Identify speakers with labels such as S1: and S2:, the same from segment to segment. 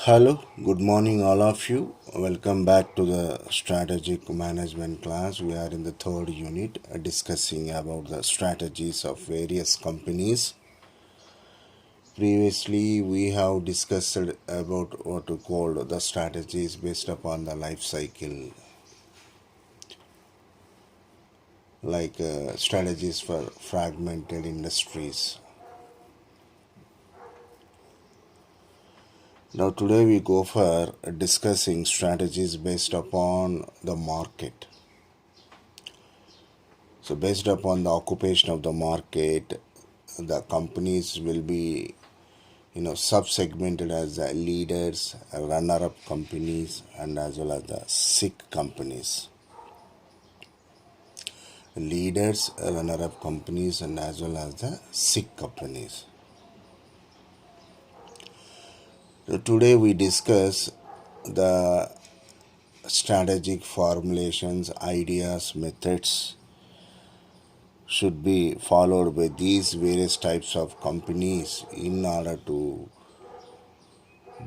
S1: Hello, good morning, all of you. Welcome back to the strategic management class. We are in the third unit discussing about the strategies of various companies. Previously, we have discussed about what we call the strategies based upon the life cycle, like strategies for fragmented industries. Now, today we go for discussing strategies based upon the market. So, based upon the occupation of the market, the companies will be sub-segmented as the leaders, runner-up companies, and as well as the sick companies. Leaders, runner-up companies, and as well as the sick companies. So today we discuss the strategic formulations, ideas, methods should be followed by these various types of companies in order to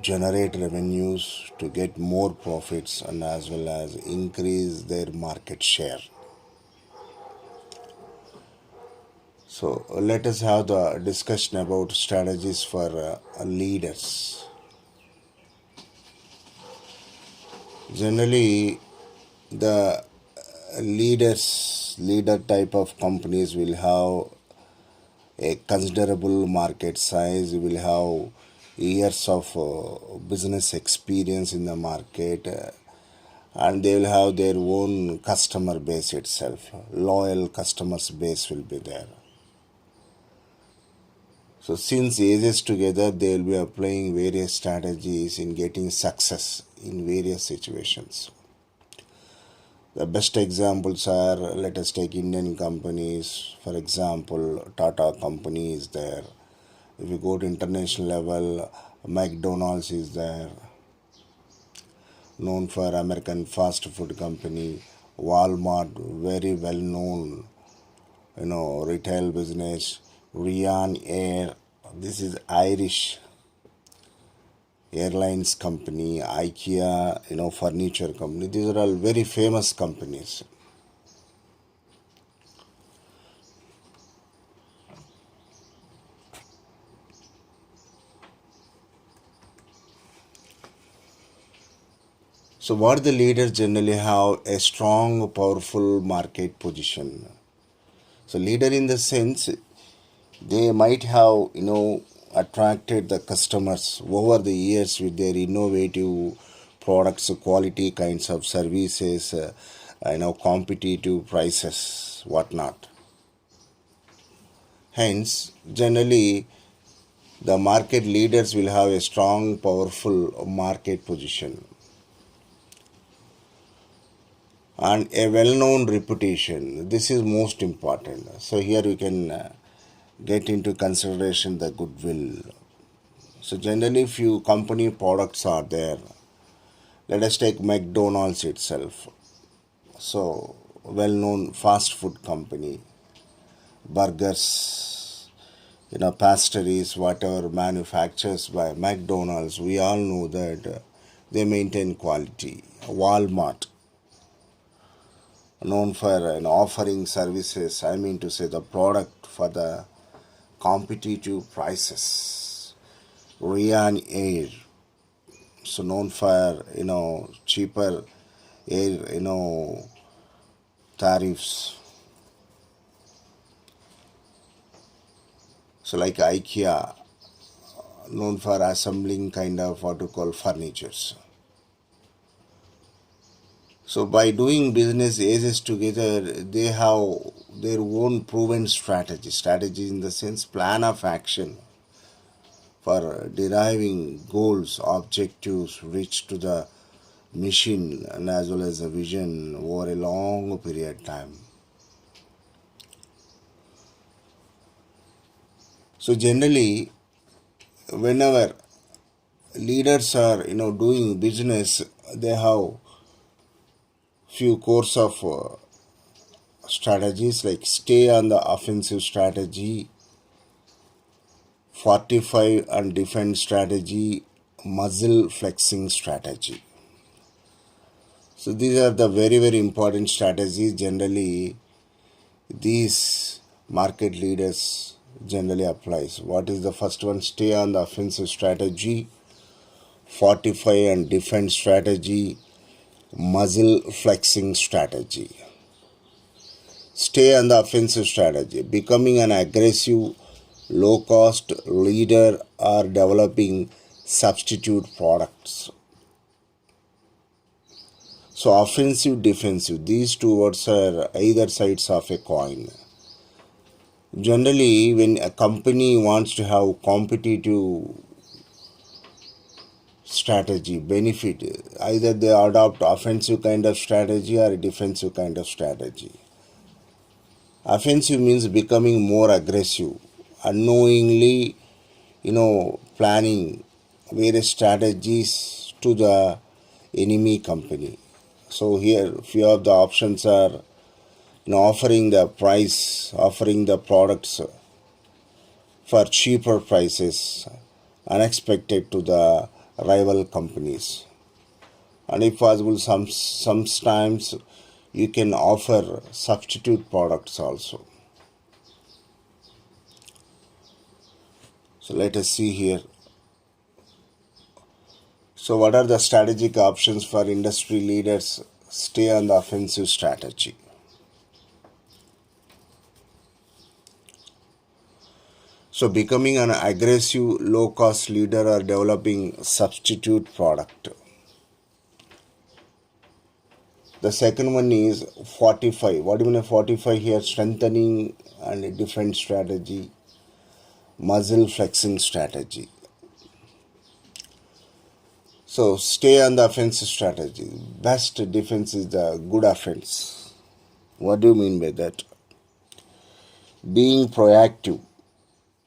S1: generate revenues, to get more profits, and as well as increase their market share. So let us have the discussion about strategies for leaders. Generally, the leader type of companies will have a considerable market size, will have years of business experience in the market, and they will have their own customer base itself. Loyal customers base will be there. So since ages together, they will be applying various strategies in getting success in various situations. The best examples are, let us take Indian companies. For example, Tata company is there. If you go to international level, McDonald's is there, known for American fast food company. Walmart, very well known, retail business. Ryanair, this is Irish airlines company. IKEA, furniture company. These are all very famous companies. So what the leaders generally have a strong, powerful market position. So leader in the sense they might have attracted the customers over the years with their innovative products, quality kinds of services, competitive prices, whatnot. Hence, generally, the market leaders will have a strong, powerful market position and a well-known reputation. This is most important. So here we can get into consideration the goodwill. So generally few company products are there. Let us take McDonald's itself. So well-known fast food company, burgers, pastries, whatever manufactures by McDonald's, we all know that they maintain quality. Walmart, known for offering services, I mean to say the product for the competitive prices. Ryanair, so known for cheaper air tariffs. So like IKEA, known for assembling kind of what you call furnitures. So by doing business ages together, they have their own proven strategy in the sense plan of action for deriving goals, objectives reached to the mission and as well as a vision over a long period of time. So generally, whenever leaders are doing business, they have few course of strategies like stay on the offensive strategy, fortify and defend strategy, muscle flexing strategy. So these are the very, very important strategies. Generally, these market leaders generally applies. What is the first one? Stay on the offensive strategy, fortify and defend strategy, muscle flexing strategy. Stay on the offensive strategy, becoming an aggressive, low cost leader or developing substitute products. So, offensive, defensive, these two words are either sides of a coin. Generally, when a company wants to have competitive strategy, benefit, either they adopt offensive kind of strategy or a defensive kind of strategy. Offensive means becoming more aggressive, unknowingly, planning various strategies to the enemy company. So here, few of the options are, offering the price, offering the products for cheaper prices, unexpected to the rival companies, and if possible, sometimes you can offer substitute products also. So let us see here. So what are the strategic options for industry leaders? Stay on the offensive strategy. So becoming an aggressive low cost leader or developing substitute product. The second one is fortify. What do you mean fortify here? Strengthening and a different strategy, muscle flexing strategy. So stay on the offensive strategy. Best defense is the good offense. What do you mean by that? Being proactive,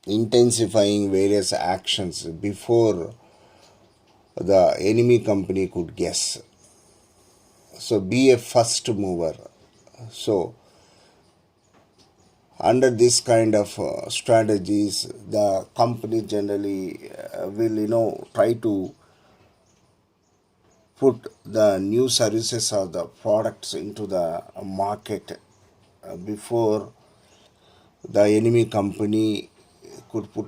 S1: intensifying various actions before the enemy company could guess. So be a first mover. So under this kind of strategies, the company generally will try to put the new services or the products into the market before the enemy company could put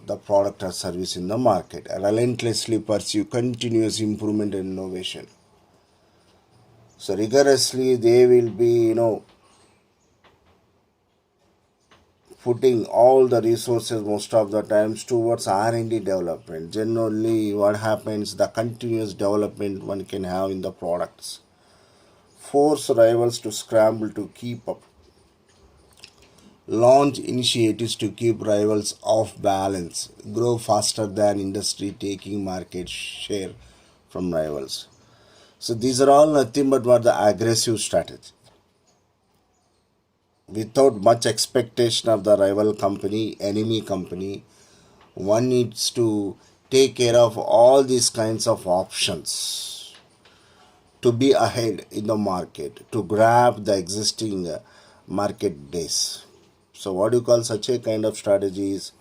S1: the product or service in the market. Relentlessly pursue continuous improvement and innovation. So rigorously they will be putting all the resources most of the times towards R&D development. Generally what happens, the continuous development one can have in the products force rivals to scramble to keep up, launch initiatives to keep rivals off balance, grow faster than industry, taking market share from rivals. So these are all nothing but what the aggressive strategy. Without much expectation of the rival company, enemy company, one needs to take care of all these kinds of options to be ahead in the market, to grab the existing market days. So what do you call such a kind of strategies?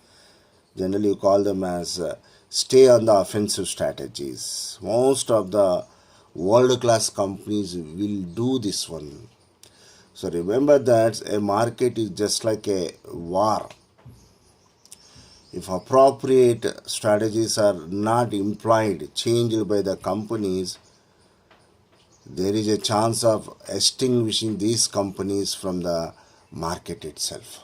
S1: Generally you call them as stay on the offensive strategies. Most of the world class companies will do this one. So remember that a market is just like a war. If appropriate strategies are not employed, changed by the companies, there is a chance of extinguishing these companies from the market itself.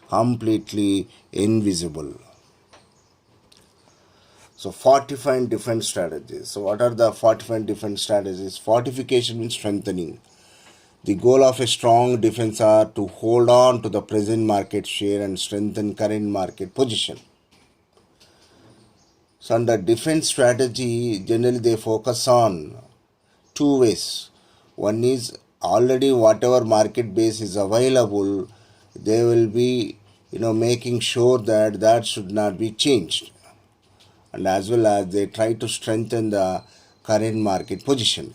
S1: Completely invisible. So fortify and defend strategies. So what are the fortify and defend strategies? Fortification means strengthening. The goal of a strong defense are to hold on to the present market share and strengthen current market position. So under defense strategy, generally they focus on two ways. One is already whatever market base is available, they will be making sure that that should not be changed, and as well as they try to strengthen the current market position.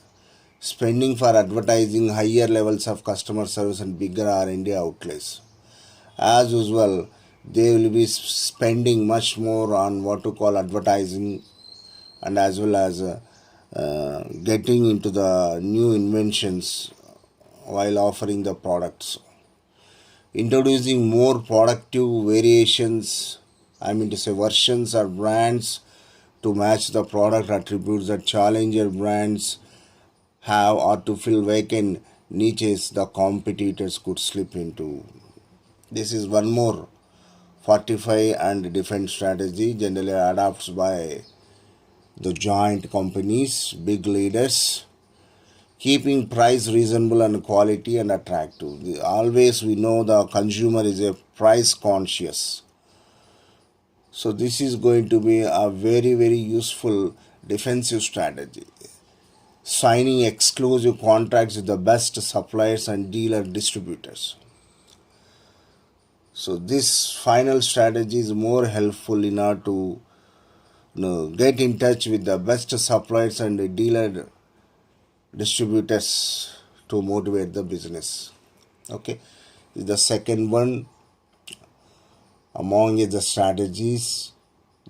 S1: Spending for advertising, higher levels of customer service and bigger R&D outlays. As usual, they will be spending much more on what to call advertising, and as well as getting into the new inventions while offering the products, introducing more productive variations, I mean to say versions or brands to match the product attributes that challenger brands have, or to fill vacant niches the competitors could slip into. This is one more fortify and defend strategy generally adopted by the joint companies, big leaders, keeping price reasonable and quality and attractive. Always we know the consumer is a price conscious. So this is going to be a very, very useful defensive strategy. Signing exclusive contracts with the best suppliers and dealer distributors. So this final strategy is more helpful in order to get in touch with the best suppliers and dealer distributors to motivate the business. Okay, the second one among the strategies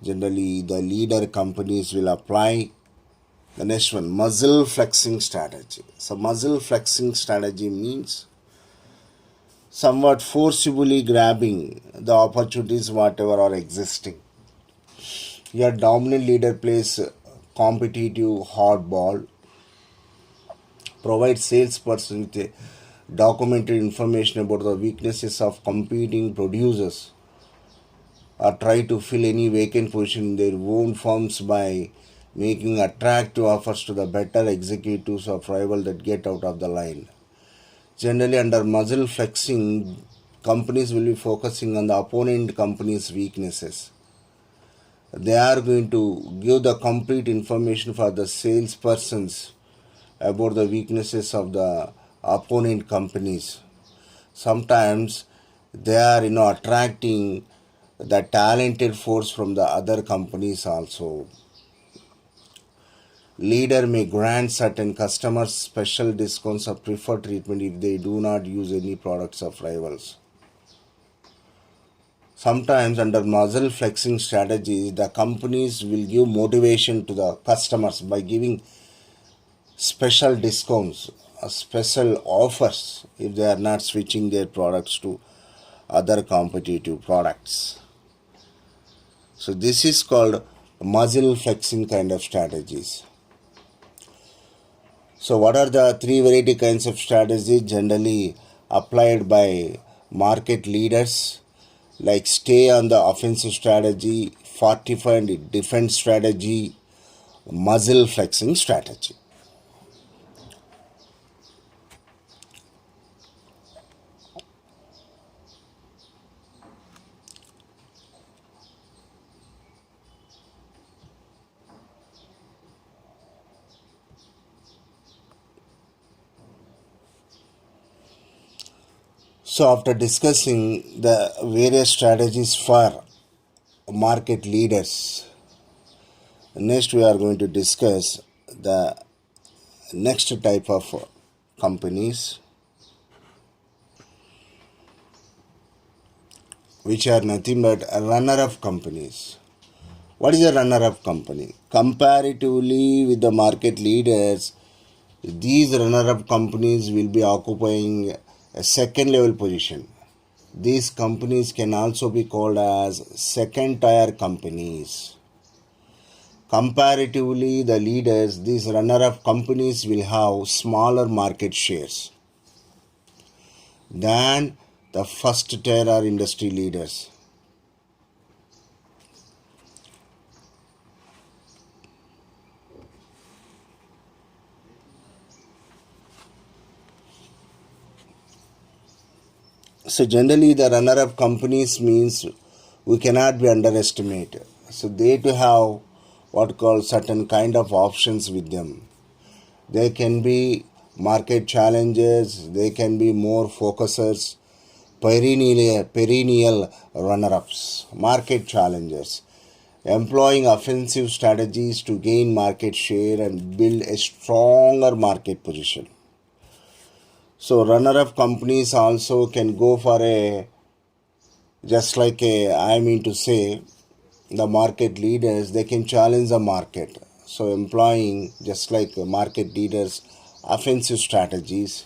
S1: generally the leader companies will apply. The next one, muscle flexing strategy. So muscle flexing strategy means somewhat forcibly grabbing the opportunities whatever are existing. Your dominant leader plays competitive hardball, provides salesperson with documented information about the weaknesses of competing producers, or try to fill any vacant position in their own firms by making attractive offers to the better executives of rival that get out of the line. Generally, under muscle flexing, companies will be focusing on the opponent company's weaknesses. They are going to give the complete information for the salespersons about the weaknesses of the opponent companies. Sometimes they are attracting the talented force from the other companies also. Leader may grant certain customers special discounts or preferred treatment if they do not use any products of rivals. Sometimes under muscle flexing strategies, the companies will give motivation to the customers by giving special discounts or special offers if they are not switching their products to other competitive products. So this is called muscle flexing kind of strategies. So what are the three variety kinds of strategies generally applied by market leaders? Like stay on the offensive strategy, fortify and defend strategy, muscle flexing strategy. So after discussing the various strategies for market leaders, next we are going to discuss the next type of companies, which are nothing but runner-up companies. What is a runner-up company? Comparatively with the market leaders, these runner-up companies will be occupying a second level position. These companies can also be called as second tier companies. Comparatively, the leaders, these runner-up companies will have smaller market shares than the first tier or industry leaders. So generally the runner-up companies means we cannot be underestimated. So they to have what called certain kind of options with them. They can be market challenges, they can be more focusers, perennial runner-ups, market challengers, employing offensive strategies to gain market share and build a stronger market position. So runner-up companies also can go for a Just like I mean to say, the market leaders, they can challenge the market. So employing just like market leaders offensive strategies,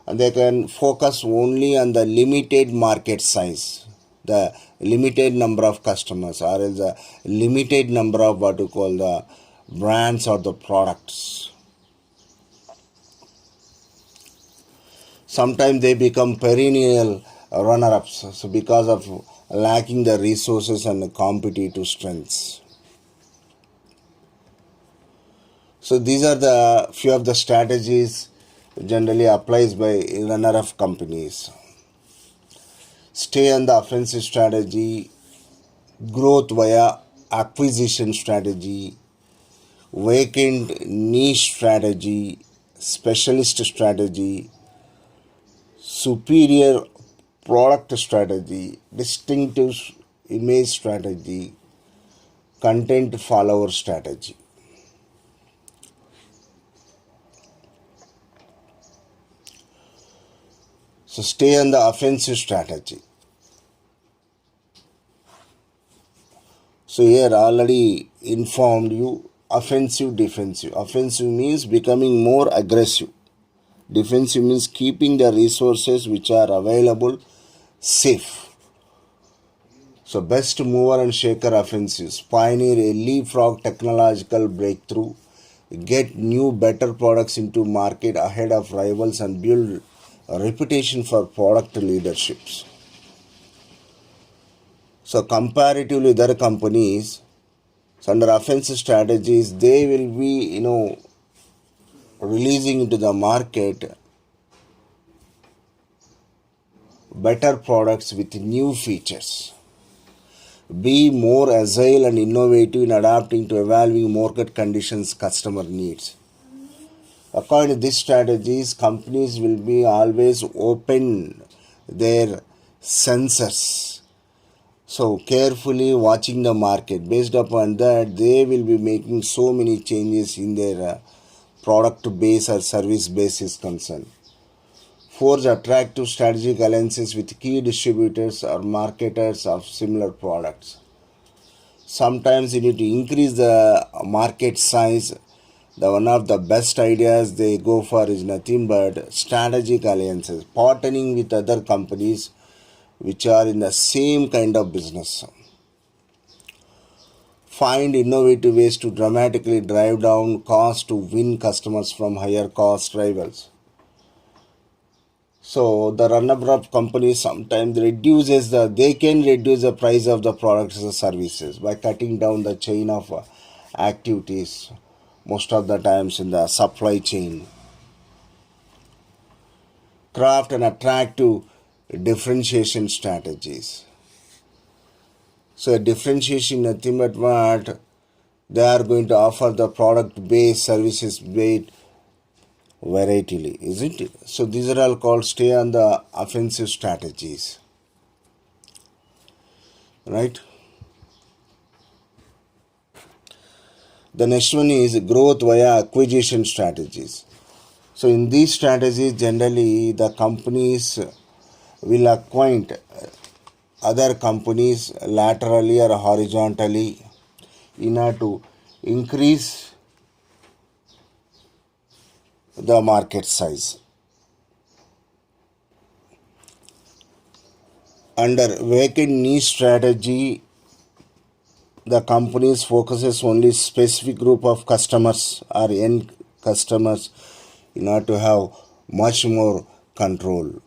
S1: and they can focus only on the limited market size, the limited number of customers, or else the limited number of what you call the brands or the products. Sometimes they become perennial runner-ups, so because of lacking the resources and the competitive strengths. So these are the few of the strategies generally applies by runner-up companies. Stay on the offensive strategy, growth via acquisition strategy, vacant niche strategy, specialist strategy, superior product strategy, distinctive image strategy, content follower strategy. So stay on the offensive strategy. So here already informed you offensive, defensive. Offensive means becoming more aggressive. Defensive means keeping the resources which are available safe. So best mover and shaker offensives. Pioneer a leapfrog technological breakthrough. Get new better products into market ahead of rivals and build a reputation for product leaderships. So comparatively other companies, so under offensive strategies, they will be, releasing into the market better products with new features. Be more agile and innovative in adapting to evolving market conditions, customer needs. According to these strategies, companies will be always open their sensors. So carefully watching the market. Based upon that, they will be making so many changes in their product base or service base is concerned. Forge attractive strategic alliances with key distributors or marketers of similar products. Sometimes you need to increase the market size. The one of the best ideas they go for is nothing but strategic alliances, partnering with other companies which are in the same kind of business. Find innovative ways to dramatically drive down costs to win customers from higher cost rivals. So the runner-up companies sometimes they can reduce the price of the products or services by cutting down the chain of activities most of the times in the supply chain. Craft and attractive differentiation strategies. So a differentiation nothing but what they are going to offer the product based services based varietily, isn't it? So these are all called stay on the offensive strategies, right? The next one is growth via acquisition strategies. So in these strategies, generally the companies will acquaint other companies laterally or horizontally in order to increase the market size. Under vacant niche strategy, the companies focuses only specific group of customers or end customers in order to have much more control.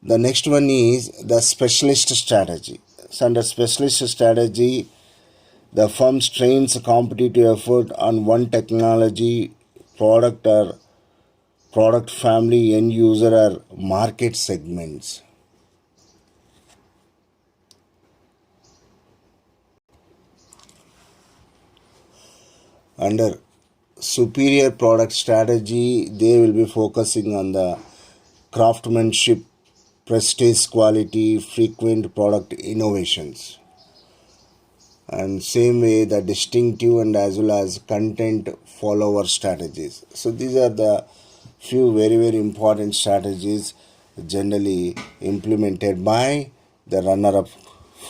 S1: The next one is the specialist strategy. So under specialist strategy, the firm strains competitive effort on one technology, product or product family, end user or market segments. Under superior product strategy, they will be focusing on the craftsmanship, prestige quality, frequent product innovations. And same way the distinctive and as well as content follower strategies. So these are the few very important strategies generally implemented by the runner-up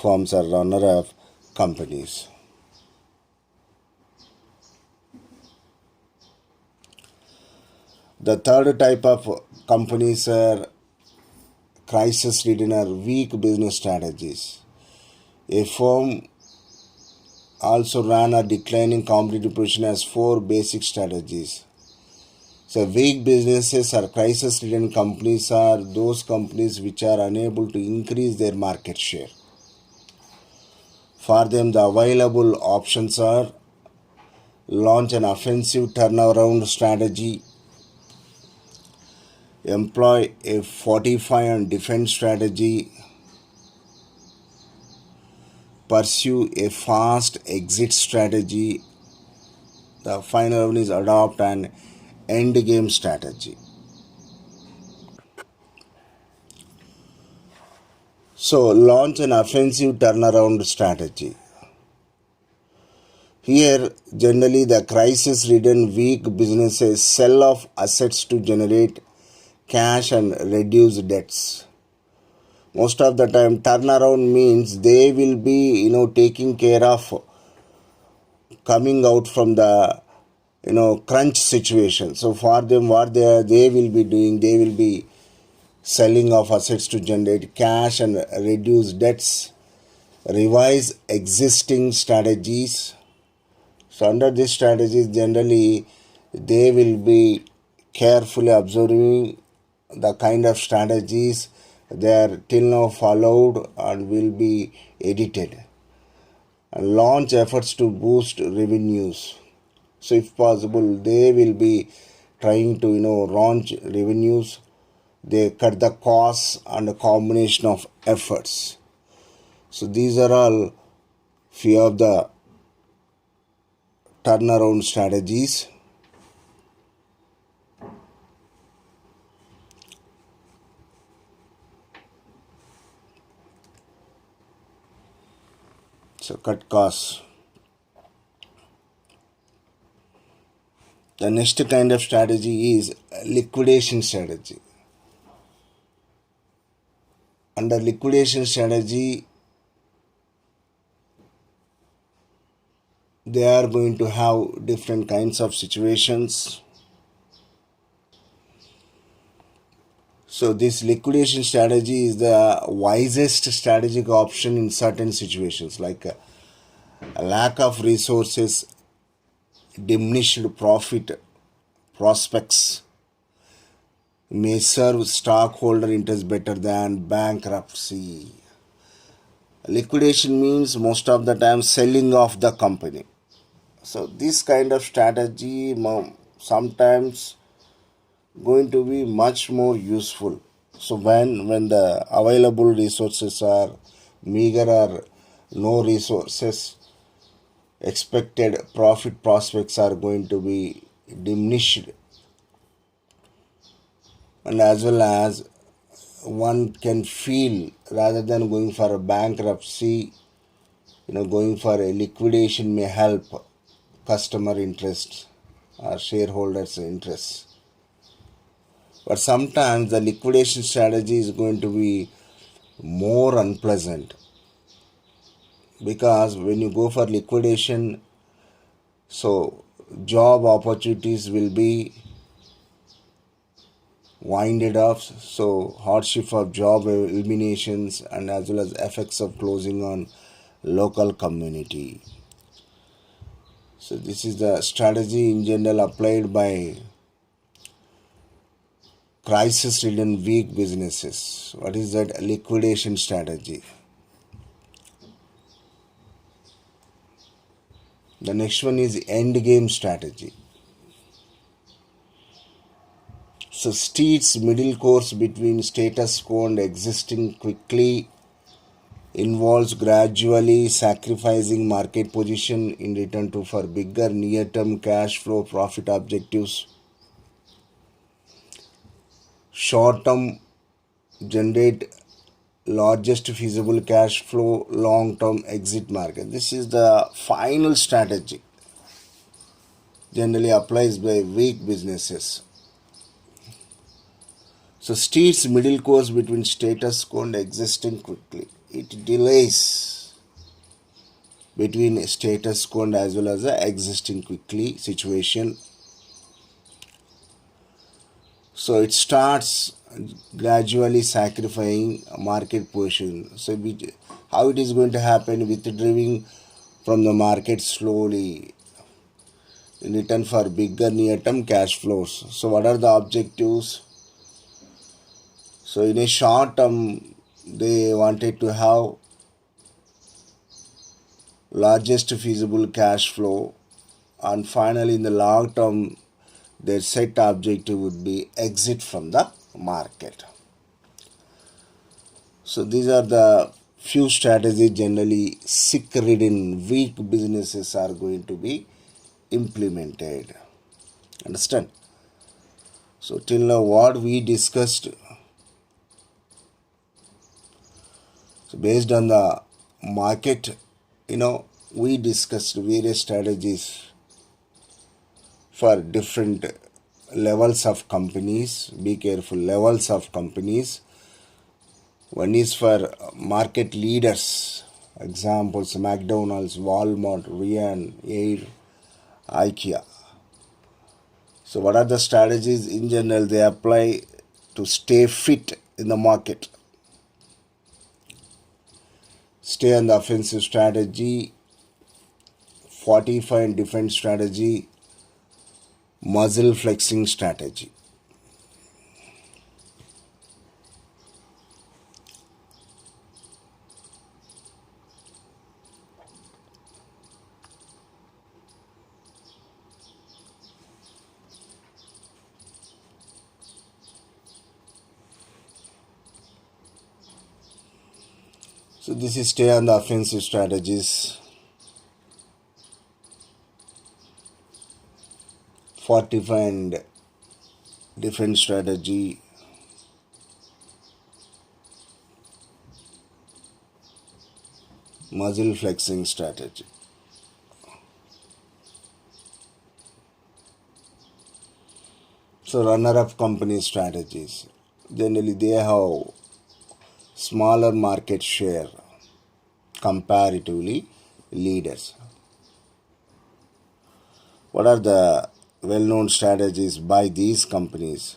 S1: firms or runner-up companies. The third type of companies are crisis-ridden or weak business strategies. A firm also ran a declining competitive position as four basic strategies. So weak businesses or crisis-ridden companies are those companies which are unable to increase their market share. For them, the available options are launch an offensive turnaround strategy, employ a fortify and defend strategy, pursue a fast exit strategy. The final one is adopt an end game strategy. So, launch an offensive turnaround strategy. Here, generally, the crisis ridden weak businesses sell off assets to generate cash and reduce debts. Most of the time, turnaround means they will be, taking care of coming out from the, crunch situation. So for them, what they will be doing, they will be selling off assets to generate cash and reduce debts, revise existing strategies. So under these strategies, generally, they will be carefully observing the kind of strategies they are till now followed and will be edited. And launch efforts to boost revenues. So if possible, they will be trying to launch revenues. They cut the costs and a combination of efforts. So these are all few of the turnaround strategies. So cut costs. The next kind of strategy is liquidation strategy. Under liquidation strategy, they are going to have different kinds of situations. So this liquidation strategy is the wisest strategic option in certain situations, like a lack of resources, diminished profit prospects may serve stockholder interest better than bankruptcy. Liquidation means most of the time selling off the company. So this kind of strategy sometimes going to be much more useful. So when the available resources are meager or no resources, expected profit prospects are going to be diminished, and as well as one can feel rather than going for a bankruptcy, going for a liquidation may help customer interests or shareholders interests. But sometimes the liquidation strategy is going to be more unpleasant, because when you go for liquidation, so job opportunities will be winded off, so hardship of job eliminations and as well as effects of closing on local community. So this is the strategy in general applied by crisis ridden weak businesses. What is that liquidation strategy? The next one is end game strategy. So Steed's middle course between status quo and existing quickly involves gradually sacrificing market position in return to for bigger near-term cash flow profit objectives. Short-term generate largest feasible cash flow, long-term exit market. This is the final strategy generally applies by weak businesses. So steers middle course between status quo and existing quickly. It delays between status quo and as well as the existing quickly situation. So it starts gradually sacrificing market position. So how it is going to happen, withdrawing from the market slowly in return for bigger near-term cash flows. So what are the objectives? So in a short term, they wanted to have largest feasible cash flow, and finally in the long term their set objective would be exit from the market. So these are the few strategies generally sick ridden weak businesses are going to be implemented. Understand? So till now what we discussed, so based on the market, we discussed various strategies for different levels of companies. Be careful, levels of companies. One is for market leaders, examples McDonald's, Walmart, Rian, Air, IKEA. So what are the strategies in general they apply to stay fit in the market? Stay on the offensive strategy, fortify and defend strategy, muscle flexing strategy. So this is stay on the offensive strategies, fortify and defend strategy, muscle flexing strategy. So runner-up company strategies, generally they have smaller market share comparatively leaders. What are the well-known strategies by these companies?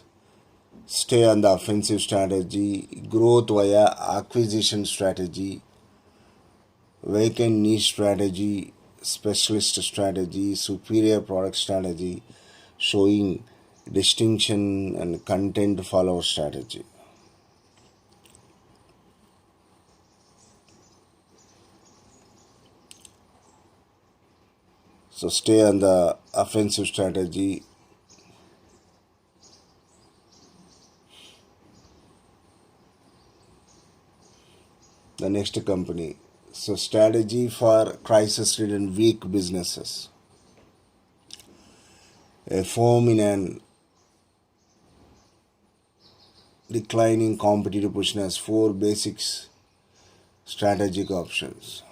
S1: Stay on the offensive strategy, growth via acquisition strategy, vacant niche strategy, specialist strategy, superior product strategy, showing distinction and content follower strategy. So stay on the offensive strategy. The next company. So strategy for crisis-ridden weak businesses. A firm in an declining competitive position has four basic strategic options.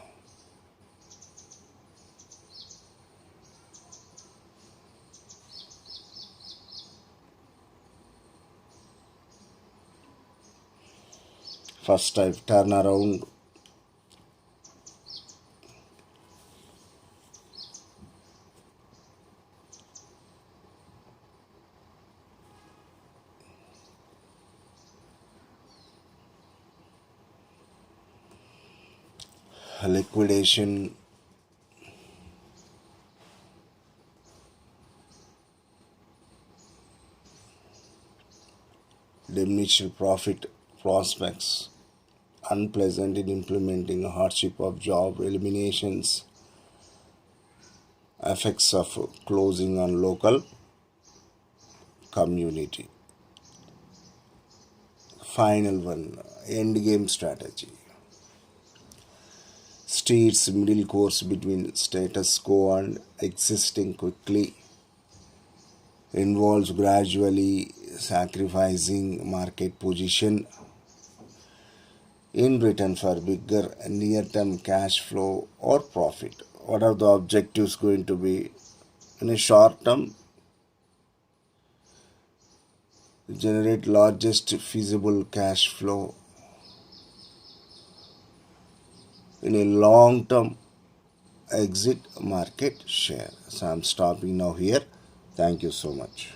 S1: First type, turnaround. Liquidation. Diminished profit prospects. Unpleasant in implementing, hardship of job eliminations, effects of closing on local community. Final one, end game strategy. Steers middle course between status quo and existing quickly. Involves gradually sacrificing market position in return for bigger near-term cash flow or profit. What are the objectives going to be? In a short term, generate largest feasible cash flow in a long term exit market share. So I'm stopping now here. Thank you so much.